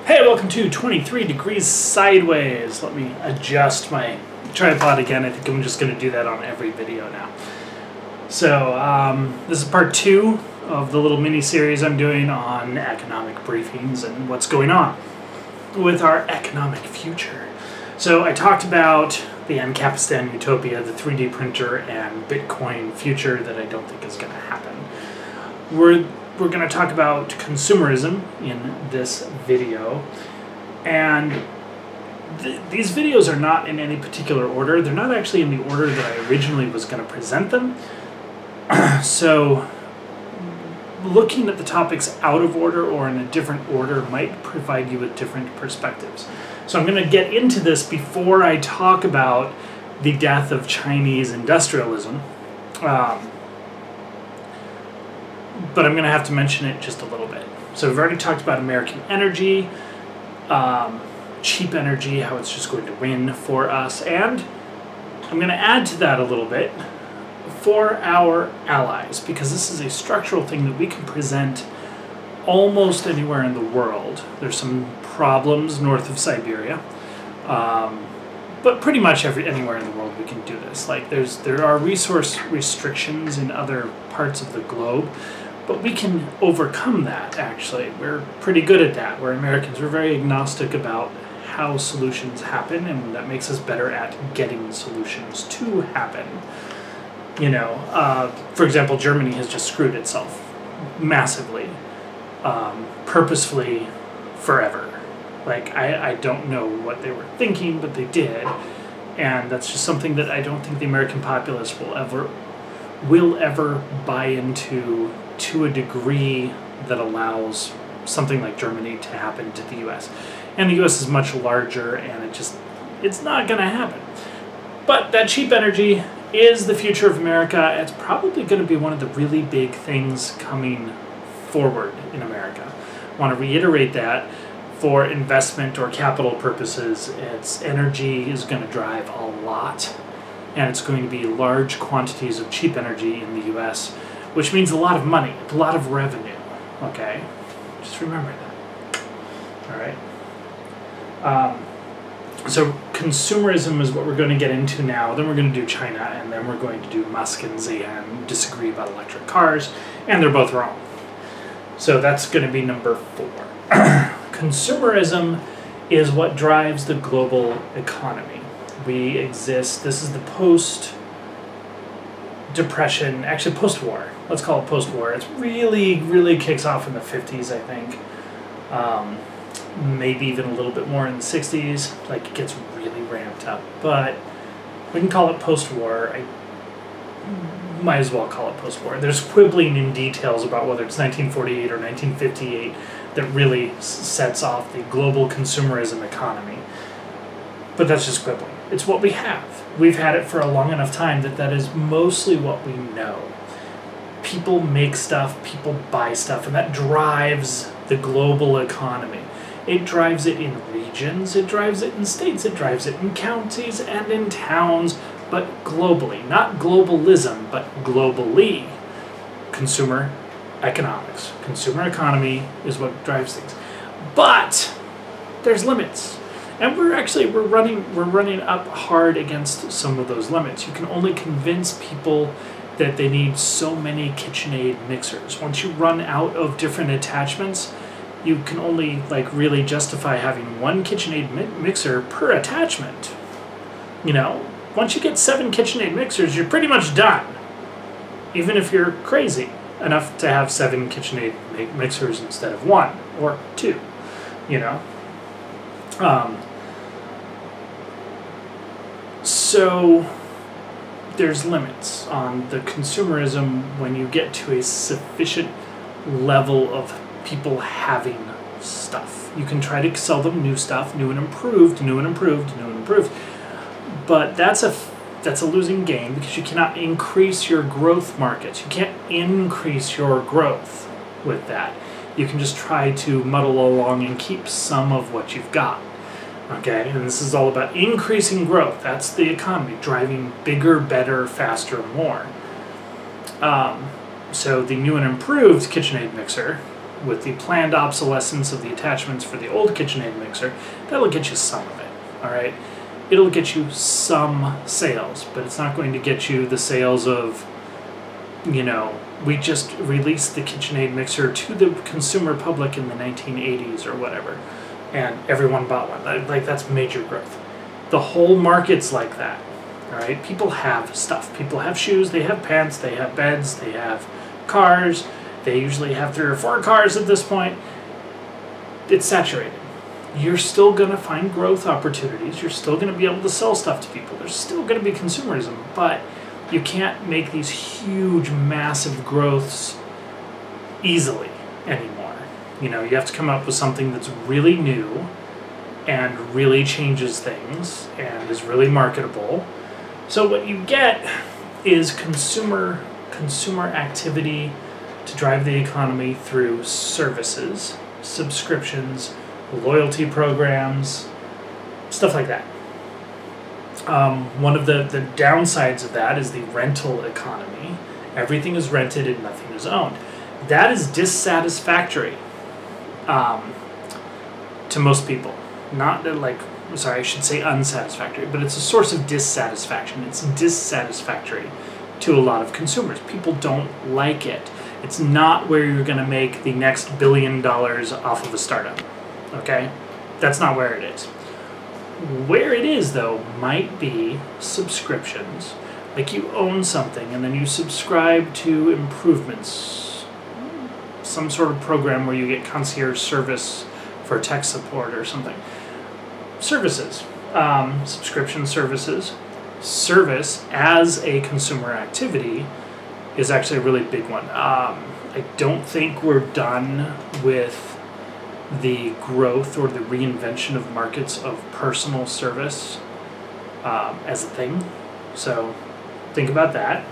Hey, welcome to 23 Degrees Sideways. Let me adjust my tripod again. I think I'm just going to do that on every video now. So, this is part 2 of the little mini-series I'm doing on economic briefings and what's going on with our economic future. So, I talked about the Ancapistan utopia, the 3D printer, and Bitcoin future that I don't think is going to happen. We're going to talk about consumerism in this video, and these videos are not in any particular order. They're not actually in the order that I originally was going to present them. So looking at the topics out of order or in a different order might provide you with different perspectives. So I'm going to get into this before I talk about the death of Chinese industrialism. But I'm going to have to mention it just a little bit. So we've already talked about American energy, cheap energy, how it's just going to win for us, and I'm going to add to that a little bit for our allies, because this is a structural thing that we can present almost anywhere in the world. There's some problems north of Siberia, but pretty much anywhere in the world we can do this. Like there are resource restrictions in other parts of the globe, but we can overcome that, actually. We're pretty good at that. We're Americans. We're very agnostic about how solutions happen, and that makes us better at getting solutions to happen. You know, for example, Germany has just screwed itself massively, purposefully, forever. Like, I don't know what they were thinking, but they did. And that's just something that I don't think the American populace will ever buy into to a degree that allows something like Germany to happen to the U.S. And the U.S. is much larger, and it's not going to happen. But that cheap energy is the future of America. It's probably going to be one of the really big things coming forward in America. I want to reiterate that for investment or capital purposes, energy is going to drive a lot, and it's going to be large quantities of cheap energy in the U.S., which means a lot of money, a lot of revenue, okay? Just remember that, all right? So consumerism is what we're going to get into now. Then we're going to do China, and then we're going to do Musk and Zian disagree about electric cars, and they're both wrong. So that's going to be number 4. Consumerism is what drives the global economy. We exist, this is the post-depression, actually post-war. Let's call it post-war. It really kicks off in the 50s, I think. Maybe even a little bit more in the 60s. Like, it gets really ramped up. But we can call it post-war. I might as well call it post-war. There's quibbling in details about whether it's 1948 or 1958 that really sets off the global consumerism economy. But that's just quibbling. It's what we have. We've had it for a long enough time that is mostly what we know. People make stuff, people buy stuff, and that drives the global economy. It drives it in regions, it drives it in states, it drives it in counties and in towns, but globally. Not globalism, but globally. Consumer economics. Consumer economy is what drives things. But there's limits. And we're running up hard against some of those limits. You can only convince people that they need so many KitchenAid mixers. Once you run out of different attachments, you can only really justify having one KitchenAid mixer per attachment. You know, once you get 7 KitchenAid mixers, you're pretty much done. Even if you're crazy enough to have 7 KitchenAid mixers instead of 1 or 2, you know. So there's limits on the consumerism when you get to a sufficient level of people having stuff. You can try to sell them new stuff, new and improved, but that's a losing game, because you cannot increase your growth markets. You can't increase your growth with that. You can just try to muddle along and keep some of what you've got. Okay, and this is all about increasing growth. That's the economy, driving bigger, better, faster, more. So the new and improved KitchenAid mixer with the planned obsolescence of the attachments for the old KitchenAid mixer, that'll get you some of it, all right? It'll get you some sales, but it's not going to get you the sales of, you know, we just released the KitchenAid mixer to the consumer public in the 1980s or whatever, and everyone bought one. Like, that's major growth. The whole market's like that, all right? People have stuff. People have shoes, they have pants, they have beds, they have cars. They usually have 3 or 4 cars at this point. It's saturated. You're still going to find growth opportunities. You're still going to be able to sell stuff to people. There's still going to be consumerism, but you can't make these huge, massive growths easily anymore. You know, you have to come up with something that's really new and really changes things and is really marketable. So what you get is consumer activity to drive the economy through services, subscriptions, loyalty programs, stuff like that. One of the downsides of that is the rental economy. Everything is rented and nothing is owned. That is dissatisfactory to most people. Not like, sorry, I should say unsatisfactory, but it's a source of dissatisfaction. It's dissatisfactory to a lot of consumers. People don't like it. It's not where you're going to make the next $1 billion off of a startup. Okay? That's not where it is. Where it is, though, might be subscriptions. Like you own something and then you subscribe to improvements. Some sort of program where you get concierge service for tech support or something. Services. Subscription services. Service as a consumer activity is actually a really big one. I don't think we're done with the growth or the reinvention of markets of personal service as a thing. So think about that.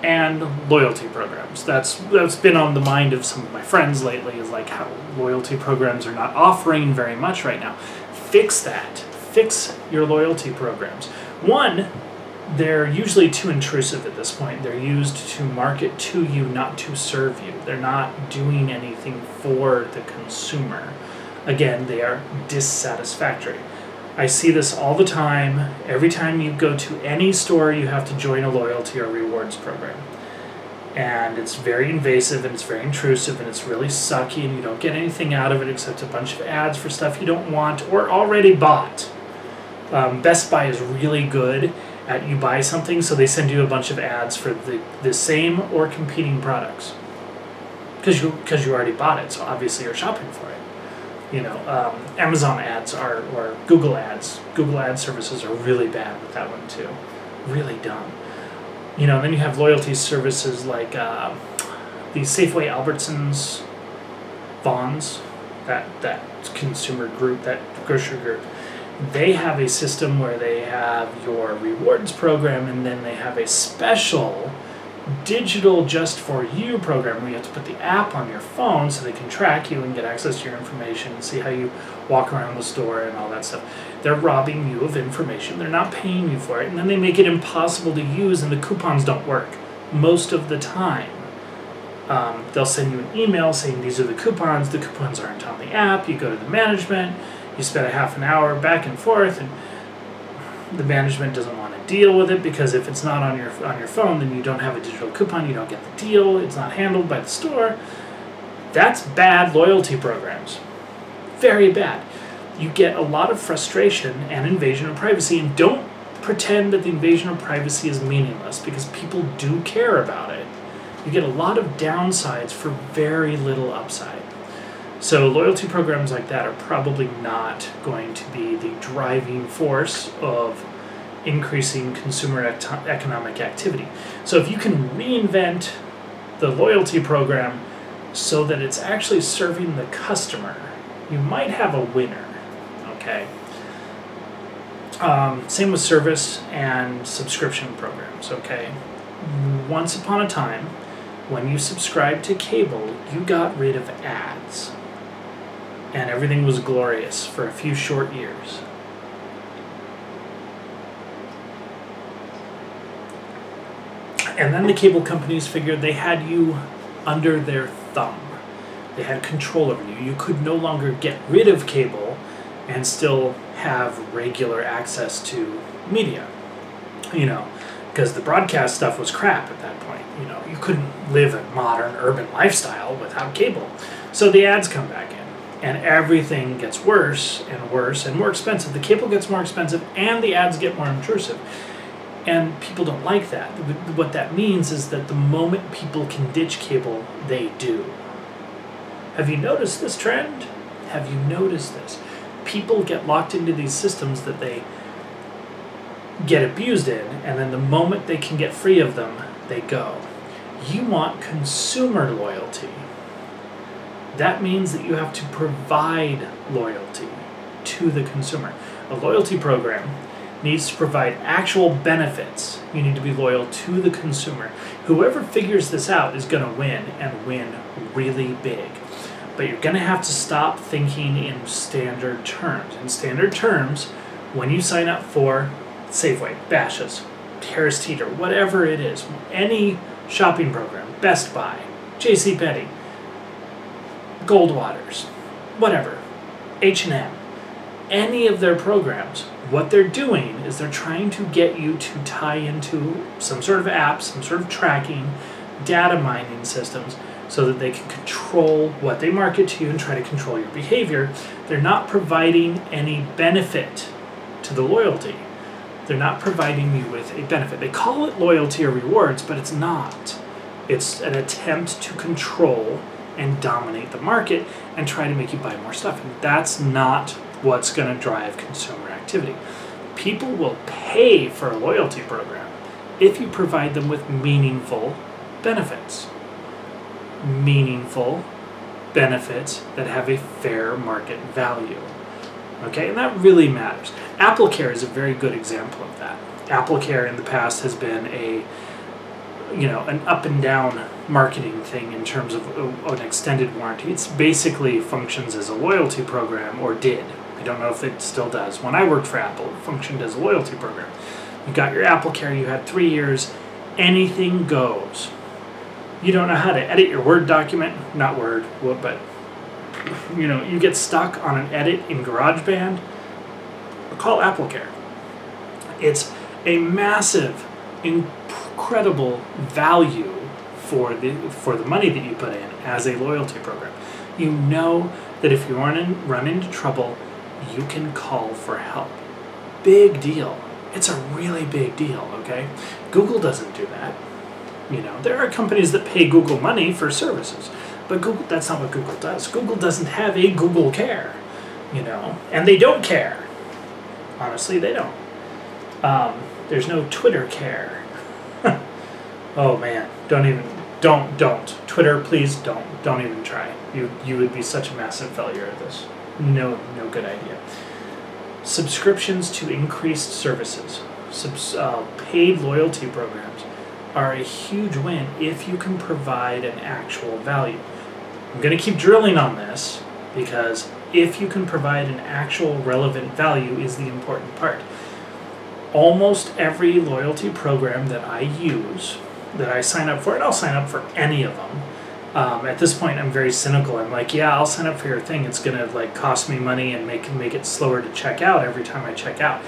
And loyalty programs. That's been on the mind of some of my friends lately, is like how loyalty programs are not offering very much right now. Fix that. Fix your loyalty programs. One, they're usually too intrusive at this point. They're used to market to you, not to serve you. They're not doing anything for the consumer. Again, they are dissatisfactory. I see this all the time. Every time you go to any store, you have to join a loyalty or rewards program. And it's very invasive, and it's very intrusive, and it's really sucky, and you don't get anything out of it except a bunch of ads for stuff you don't want or already bought. Best Buy is really good at, you buy something, so they send you a bunch of ads for the same or competing products. Because you already bought it, so obviously you're shopping for it. You know, Amazon ads or Google ads. Google ad services are really bad with that one too. Really dumb. You know, then you have loyalty services like the Safeway, Albertsons, Vons, that consumer group, that grocery group. They have a system where they have your rewards program, and then they have a special digital just for you program where you have to put the app on your phone so they can track you and get access to your information and see how you walk around the store and all that stuff. They're robbing you of information. They're not paying you for it, and then they make it impossible to use, and the coupons don't work most of the time. They'll send you an email saying these are the coupons. The coupons aren't on the app. You go to the management. You spend a half an hour back and forth, and the management doesn't want to deal with it because if it's not on your phone, then you don't have a digital coupon, you don't get the deal, it's not handled by the store. That's bad loyalty programs. Very bad. You get a lot of frustration and invasion of privacy, and don't pretend that the invasion of privacy is meaningless, because people do care about it. You get a lot of downsides for very little upside. So loyalty programs like that are probably not going to be the driving force of increasing consumer economic activity. So if you can reinvent the loyalty program so that it's actually serving the customer, you might have a winner, okay? Same with service and subscription programs, okay? Once upon a time, when you subscribed to cable, you got rid of ads. And everything was glorious for a few short years. And then the cable companies figured they had you under their thumb. They had control over you. You could no longer get rid of cable and still have regular access to media, because the broadcast stuff was crap at that point. You couldn't live a modern urban lifestyle without cable. So the ads come back in, and everything gets worse and worse and more expensive. The cable gets more expensive, and the ads get more intrusive. And people don't like that. What that means is that the moment people can ditch cable, they do. Have you noticed this trend? Have you noticed this? People get locked into these systems that they get abused in, and then the moment they can get free of them, they go. You want consumer loyalty. That means that you have to provide loyalty to the consumer. A loyalty program needs to provide actual benefits. You need to be loyal to the consumer. Whoever figures this out is going to win, and win really big. But you're going to have to stop thinking in standard terms. In standard terms, when you sign up for Safeway, Bashas', Harris Teeter, whatever it is, any shopping program, Best Buy, JCPenney, Goldwater's, whatever, H&M, any of their programs, what they're doing is they're trying to get you to tie into some sort of app, some sort of tracking, data mining systems, so that they can control what they market to you and try to control your behavior. They're not providing any benefit to the loyalty. They're not providing you with a benefit. They call it loyalty or rewards, but it's not. It's an attempt to control and dominate the market and try to make you buy more stuff. And that's not what's going to drive consumer activity. People will pay for a loyalty program if you provide them with meaningful benefits. Meaningful benefits that have a fair market value. Okay, and that really matters. AppleCare is a very good example of that. AppleCare in the past has been an up and down marketing thing in terms of an extended warranty. It's basically functions as a loyalty program, or did. I don't know if it still does. When I worked for Apple, it functioned as a loyalty program. You got your AppleCare, you had 3 years, anything goes. You don't know how to edit your Word document, not Word, but you get stuck on an edit in GarageBand, call AppleCare. It's a massive, incredible value for the money that you put in as a loyalty program. You know that if you run into trouble, you can call for help. Big deal. It's a really big deal, okay? Google doesn't do that. There are companies that pay Google money for services, but Google, that's not what Google does. Google doesn't have a Google Care, and they don't care. Honestly, they don't. There's no Twitter Care. Oh man, don't. Twitter, please don't even try. You would be such a massive failure at this. No good idea. Subscriptions to increased services, paid loyalty programs, are a huge win if you can provide an actual value. I'm going to keep drilling on this because if you can provide an actual relevant value is the important part. Almost every loyalty program that I use, that I sign up for, and I'll sign up for any of them. At this point, I'm very cynical. I'm like, yeah, I'll sign up for your thing. It's going to cost me money and make it slower to check out every time I check out.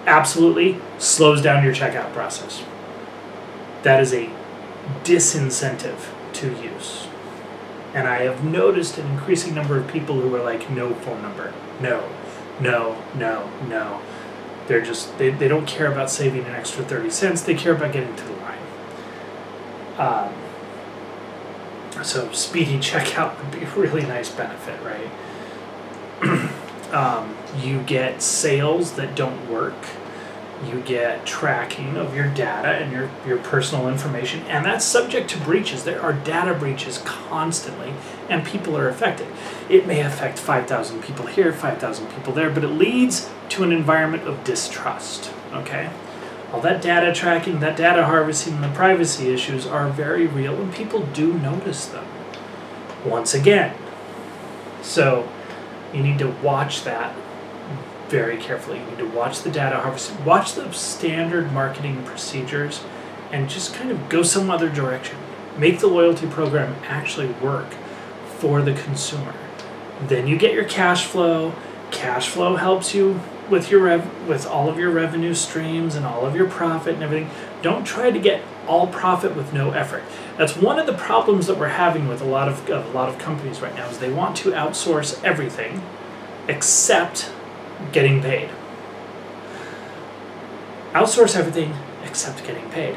Absolutely slows down your checkout process. That is a disincentive to use. And I have noticed an increasing number of people who are like, no phone number. No. They're just, they don't care about saving an extra 30 cents. They care about getting to the line. So speedy checkout would be a really nice benefit, right? You get sales that don't work. You get tracking of your data and your personal information, and that's subject to breaches. There are data breaches constantly, and people are affected. It may affect 5,000 people here, 5,000 people there, but it leads to an environment of distrust, okay? All that data tracking, that data harvesting, and the privacy issues are very real, and people do notice them, once again. So you need to watch that very carefully. You need to watch the data harvesting, watch the standard marketing procedures, and just kind of go some other direction. Make the loyalty program actually work for the consumer. Then you get your cash flow. Cash flow helps you with with all of your revenue streams and all of your profit and everything. Don't try to get all profit with no effort. That's one of the problems that we're having with a lot of companies right now, is they want to outsource everything except getting paid. Outsource everything except getting paid.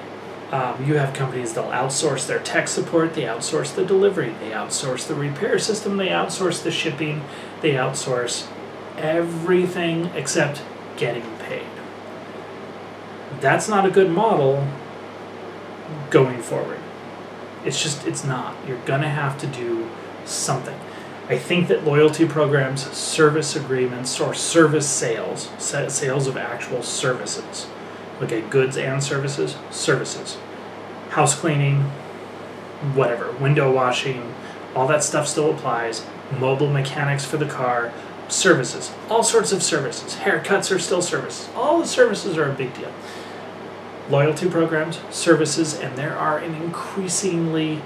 You have companies, they'll outsource their tech support, they outsource the delivery, they outsource the repair system, they outsource the shipping, they outsource everything except getting paid. That's not a good model going forward. It's not. You're gonna have to do something. I think that loyalty programs, service agreements, or service sales, sales of actual services, okay, goods and services, house cleaning, whatever, window washing, all that stuff still applies, mobile mechanics for the car, services, all sorts of services, haircuts are still services, all the services are a big deal. Loyalty programs, services, and there are an increasingly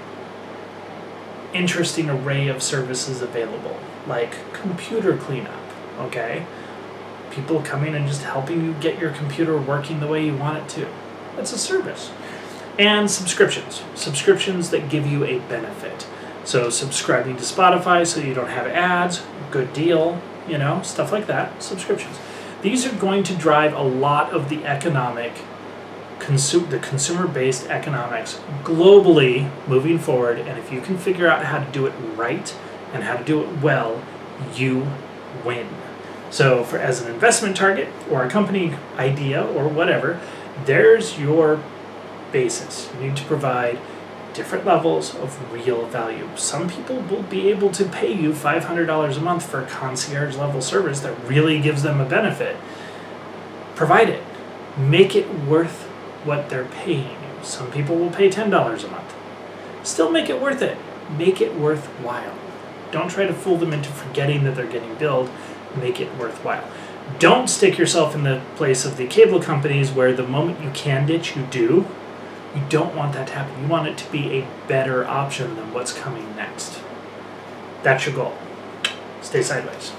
interesting array of services available, like computer cleanup, okay? People coming and just helping you get your computer working the way you want it to. That's a service. And subscriptions that give you a benefit. So subscribing to Spotify so you don't have ads, good deal, you know, stuff like that, subscriptions. These are going to drive a lot of the consumer-based economics globally moving forward, and if you can figure out how to do it right and how to do it well, you win. So as an investment target or a company idea or whatever, there's your basis. You need to provide different levels of real value. Some people will be able to pay you $500 a month for a concierge level service that really gives them a benefit. Provide it. Make it worth what they're paying you. Some people will pay $10 a month. Still make it worth it. Make it worthwhile. Don't try to fool them into forgetting that they're getting billed. Make it worthwhile. Don't stick yourself in the place of the cable companies where the moment you can ditch, you do. You don't want that to happen. You want it to be a better option than what's coming next. That's your goal. Stay sideways.